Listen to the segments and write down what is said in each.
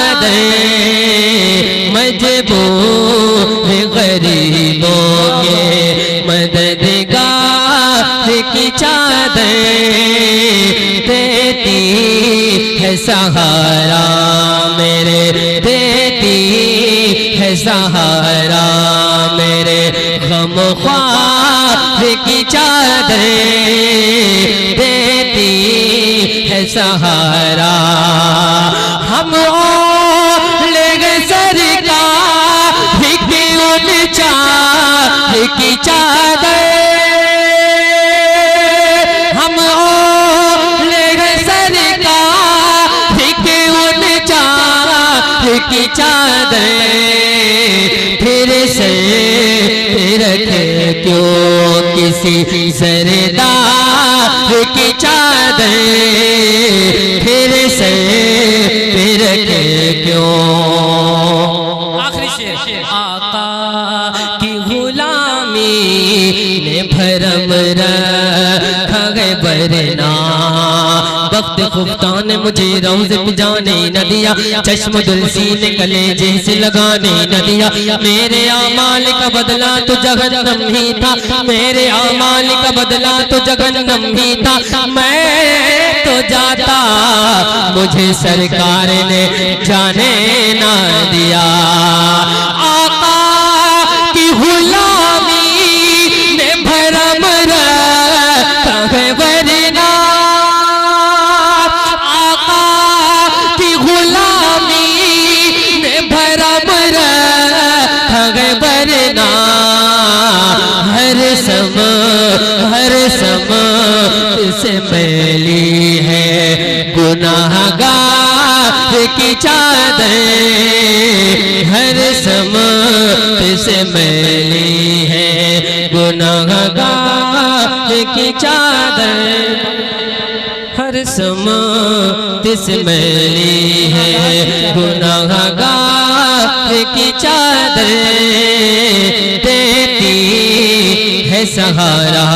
चादर मजबूर गरीबों के मददगार की चादर देती है सहारा मेरे, देती है सहारा मेरे, गम ख्वार की चादर देती है सहारा। हम लेंगे सरकार की ऊंचा की चादर, हम लेंगे सरकार की ऊंचा की चादर। फिर से रखे क्यों किसी सरदार की चादर, फिर से रखे क्यों। आखिरी शेर, आका की गुलामी ने भरम रखा है वरना, वक्त खुफ्ता ने मुझे रोज़ पे जाने न दिया, चश्म दुलसी ने कलेजे से लगाने न दिया। मेरे आमाल का बदला तो जहन्नम ही था, मेरे आमाल का बदला तो जहन्नम ही था। मैं तो जाता मुझे सरकार ने जाने ना दिया। आका की गुलामी ने भरम रखा है वरना, आका की गुलामी ने भरम रखा है वरना। हर सम से मैली है गुनाहगार की चादर, हर समत से मैली है गुनाहगार की चादर, हर समत से मैली है गुनाहगार की चादर देती है सहारा।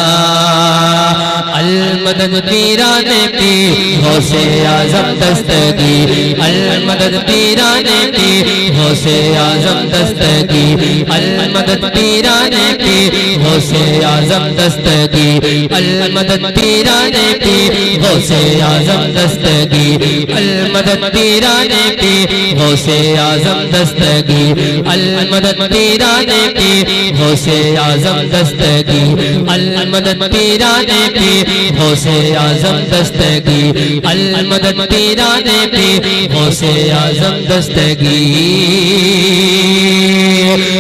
अल-मदद पीराने पीर गौसे आज़म दस्तगीर, अल-मदद पीराने पीर गौसे आज़म दस्तगीर, अल-मदद पीराने पीर गौसे आज़म दस्तगीर, अल-मदद पीराने पीर गौसे आज़म दस्तगीर, अल-मदद पीराने पीर गौसे आज़म दस्तगीर, अल-मदद पीराने पीर गौसे आज़म दस्तगीर, अल-मदद पीराने पीर गौसे आज़म दस्तगीर, अल-मदद पीराने पीर गौसे आज़म दस्तगीर।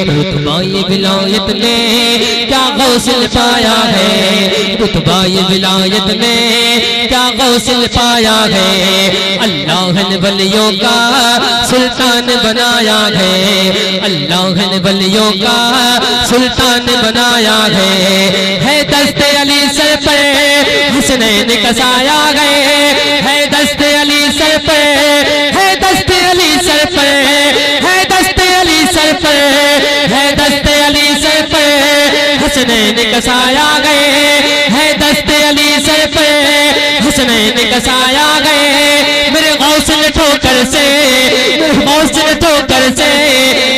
रुतबा ये विलायत में क्या गौसल पाया है, रुतबा ये विलायत में क्या गौसल पाया है। अल्लाह ने वलियों का सुल्तान बनाया है, अल्लाह ने वलियों का सुल्तान बनाया है दस्ते अली सर पर हुस्नैन कसाया गए, है दस्ते अली सर पर, है दस्ते अली सर पर, है दस्ते अली सर पर, है दस्ते अली सर पर हुस्नैन कसाया गए, है दस्ते अली सर पर हुस्नैन कसाया गए। मेरे गौस ने ठोकर से, मेरे गौस ने ठोकर से,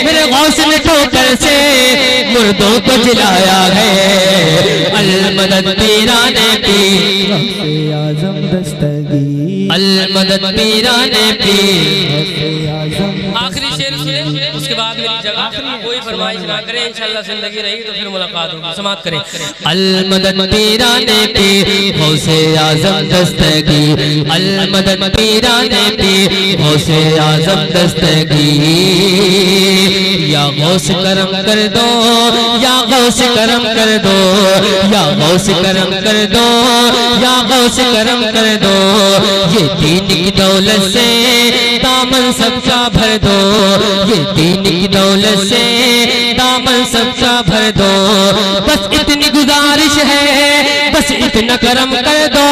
मेरे गौस ने ठोकर से मुर्दों को जिलाया है। अल-मदद पीराने पीर आज़म दस्तगीर, अल-मदद पीराने पीर। आखिरी शेर सुने, उसके बाद मेरी जगह कोई फरमाइश ना करे, इंशाअल्लाह जिंदगी रही तो फिर मुलाकात होगी। समाप्त करें। अल-मदद पीराने पीर गौसे आज़म दस्तगीर, अल-मदद पीराने पीर गौसे आज़म दस्तगीर। या गौस करम कर दो, या गौस करम कर दो, या गौस करम कर दो, या गौस करम कर दो। ये दीन की दौलत से दामन सबका भर दो, ये दीन की दौलत से दामन सबका भर दो। बस इतनी गुजारिश है, बस इतना करम कर दो,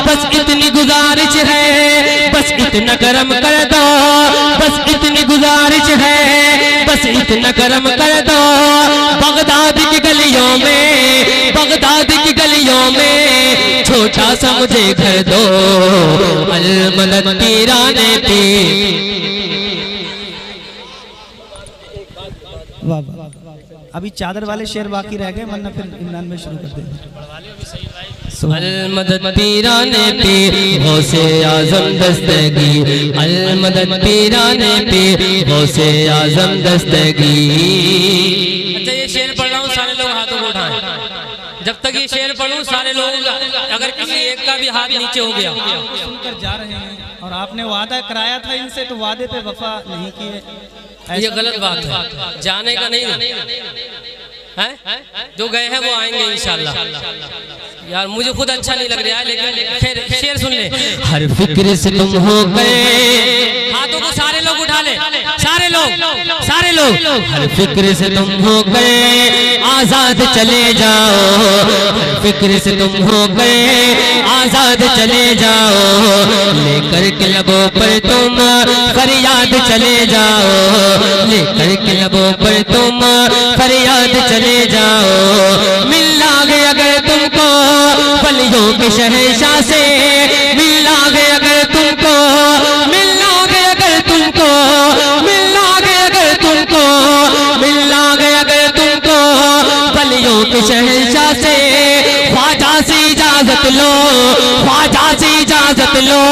बस इतनी गुजारिश है, बस इतना करम कर दो, बस इतनी गुजारिश है, बस इतना करम कर दो। बगदाद की गलियों में, बगदाद की गलियों में छोटा सा मुझे घर दो। अल-मदद पीराने पीर वाह वाह। अभी चादर वाले शेर बाकी रह गए, वरना फिर इमरान में शुरू कर देंगे। अल-मदद पीराने पीर गौसे आज़म दस्तगीर, अल-मदद पीराने पीर गौसे आज़म दस्तगीर। अच्छा ये शेर पढ़ रहा हूँ, सारे लोग हाथों को उठाएं। जब तक ये शेर पढ़ूं सारे लोग, अगर किसी एक का भी हाथ नीचे हो गया। सुनकर जा रहे हैं और आपने वादा कराया था इनसे, तो वादे पे वफा नहीं किए, ये गलत बात है, जाने का नहीं है। जो गए हैं वो आएंगे इंशाल्लाह। यार मुझे खुद अच्छा नहीं लग रहा है, लेकिन फिर शेर सुन ले। हर फिक्र से तुम हो गए, हाथों को सारे लोग उठा ले, सारे लोग। हर फिक्र से तुम हो गए आजाद चले जाओ, हर फिक्र से तुम हो गए आजाद चले जाओ, लेकर के लबों पर तुम फरियाद चले जाओ, लेकर के लबों पर तुम फरियाद चले जाओ। मिल लागे अगर तुमको वलियों के शहंशाह से, मिल लागे अगर तुमको, मिल लागे अगर तुमको, मिल लागे अगर तुमको, मिल लागे अगर तुमको वलियों के शहंशाह से। ख्वाजा से इजाजत लो, ख्वाजा से इजाजत लो,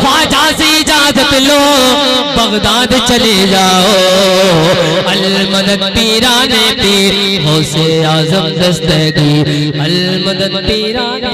ख्वाजा से इजाजत लो, बगदाद चले जाओ। अल-मदद पीराने पीर गौसे आज़म दस्तगीर, अल-मदद पीराने।